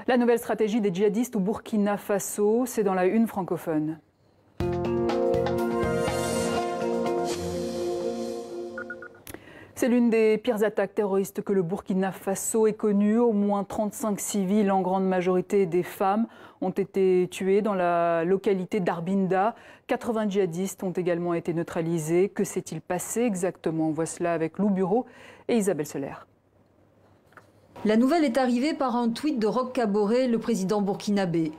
La nouvelle stratégie des djihadistes au Burkina Faso, c'est dans la une francophone. C'est l'une des pires attaques terroristes que le Burkina Faso ait connue. Au moins 35 civils, en grande majorité des femmes, ont été tués dans la localité d'Arbinda. 80 djihadistes ont également été neutralisés. Que s'est-il passé exactement? On voit cela avec Lou Bureau et Isabelle Soler. La nouvelle est arrivée par un tweet de Roch Kaboré, le président burkinabé.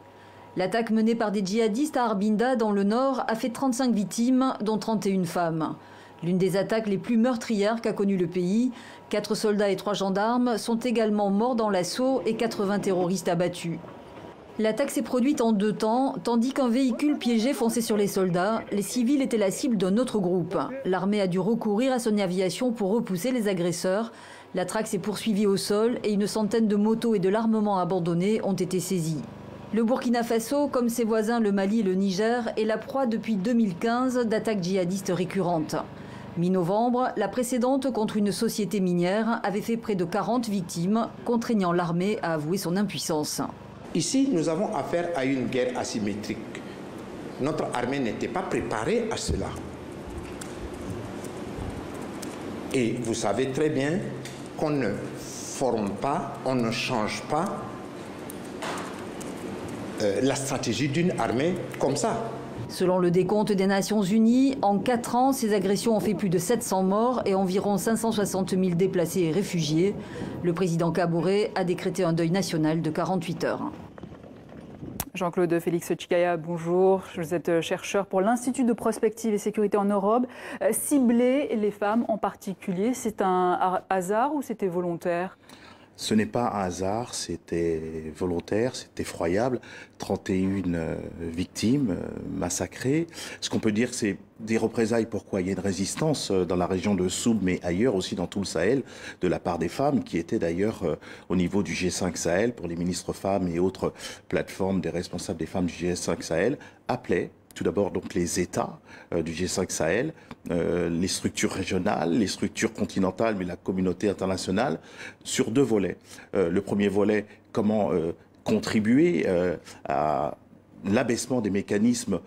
L'attaque menée par des djihadistes à Arbinda, dans le nord, a fait 35 victimes, dont 31 femmes. L'une des attaques les plus meurtrières qu'a connu le pays. 4 soldats et 3 gendarmes sont également morts dans l'assaut et 80 terroristes abattus. L'attaque s'est produite en 2 temps, tandis qu'un véhicule piégé fonçait sur les soldats. Les civils étaient la cible d'un autre groupe. L'armée a dû recourir à son aviation pour repousser les agresseurs. La traque s'est poursuivie au sol et une centaine de motos et de l'armement abandonnés ont été saisis. Le Burkina Faso, comme ses voisins le Mali et le Niger, est la proie depuis 2015 d'attaques djihadistes récurrentes. Mi-novembre, la précédente contre une société minière avait fait près de 40 victimes, contraignant l'armée à avouer son impuissance. Ici, nous avons affaire à une guerre asymétrique. Notre armée n'était pas préparée à cela. Et vous savez très bien qu'on ne forme pas, on ne change pas la stratégie d'une armée comme ça. Selon le décompte des Nations Unies, en 4 ans, ces agressions ont fait plus de 700 morts et environ 560 000 déplacés et réfugiés. Le président Kaboré a décrété un deuil national de 48 heures. Jean-Claude Félix Tchikaya, bonjour. Vous êtes chercheur pour l'Institut de prospective et sécurité en Europe. Cibler les femmes en particulier, c'est un hasard ou c'était volontaire ? Ce n'est pas un hasard, c'était volontaire, c'est effroyable. 31 victimes massacrées. Ce qu'on peut dire, c'est des représailles. Pourquoi? Il y a une résistance dans la région de Soub, mais ailleurs aussi dans tout le Sahel, de la part des femmes, qui étaient d'ailleurs au niveau du G5 Sahel, pour les ministres femmes et autres plateformes des responsables des femmes du G5 Sahel, appelaient tout d'abord donc les États du G5 Sahel, les structures régionales, les structures continentales, mais la communauté internationale, sur 2 volets. Le premier volet, comment contribuer à l'abaissement des mécanismes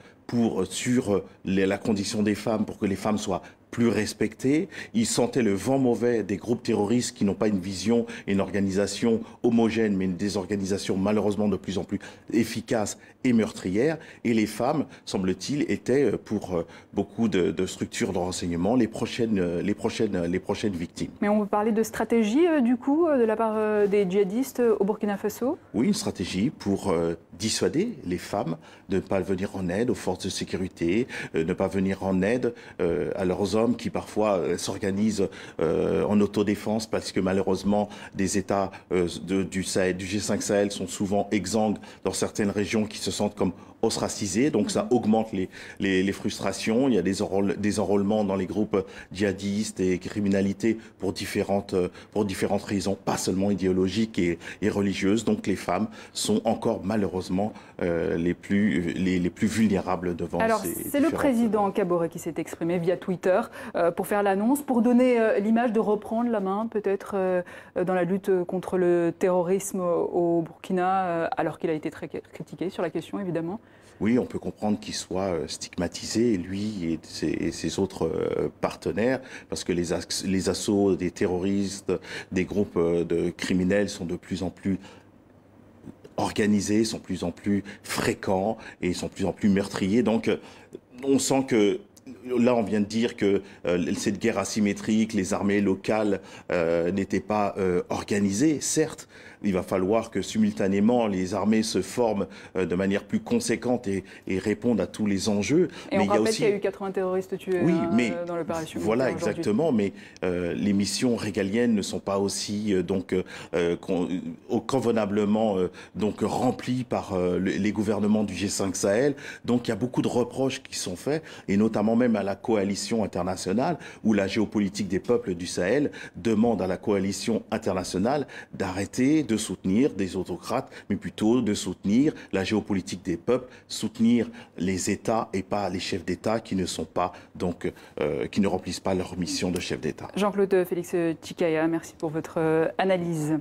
sur la condition des femmes, pour que les femmes soient plus respectées. Ils sentaient le vent mauvais des groupes terroristes qui n'ont pas une vision et une organisation homogène, mais des organisations malheureusement de plus en plus efficaces et meurtrières. Et les femmes, semble-t-il, étaient pour beaucoup de structures de renseignement les prochaines victimes. Mais on peut parler de stratégie du coup de la part des djihadistes au Burkina Faso? Oui, une stratégie pour dissuader les femmes de ne pas venir en aide aux forces de sécurité, ne pas venir en aide à leurs hommes qui parfois s'organisent en autodéfense parce que malheureusement des États du Sahel, du G5 Sahel sont souvent exsangues dans certaines régions qui se sentent comme ostracisés, donc ça augmente les frustrations. Il y a des enrôlements dans les groupes djihadistes et criminalité pour différentes raisons, pas seulement idéologiques et religieuses. Donc les femmes sont encore malheureusement les plus vulnérables devant ces. Alors c'est le président Kaboré qui s'est exprimé via Twitter pour faire l'annonce, pour donner l'image de reprendre la main peut-être dans la lutte contre le terrorisme au Burkina, alors qu'il a été très critiqué sur la question évidemment. Oui, on peut comprendre qu'il soit stigmatisé, lui et ses autres partenaires, parce que les assauts des terroristes, des groupes de criminels sont de plus en plus organisés, sont de plus en plus fréquents et sont de plus en plus meurtriers. Donc on sent que là, on vient de dire que cette guerre asymétrique, les armées locales n'étaient pas organisées, certes. Il va falloir que simultanément les armées se forment de manière plus conséquente et répondent à tous les enjeux. Et mais on rappelle qu'il y a eu 80 terroristes tués dans l'opération. Voilà, exactement. Mais les missions régaliennes ne sont pas aussi convenablement remplies par les gouvernements du G5 Sahel. Donc il y a beaucoup de reproches qui sont faits, et notamment même à la coalition internationale, où la géopolitique des peuples du Sahel demande à la coalition internationale d'arrêter de soutenir des autocrates, mais plutôt de soutenir la géopolitique des peuples, soutenir les États et pas les chefs d'État qui ne sont pas qui ne remplissent pas leur mission de chef d'État. Jean-Claude Félix Tchikaya, merci pour votre analyse.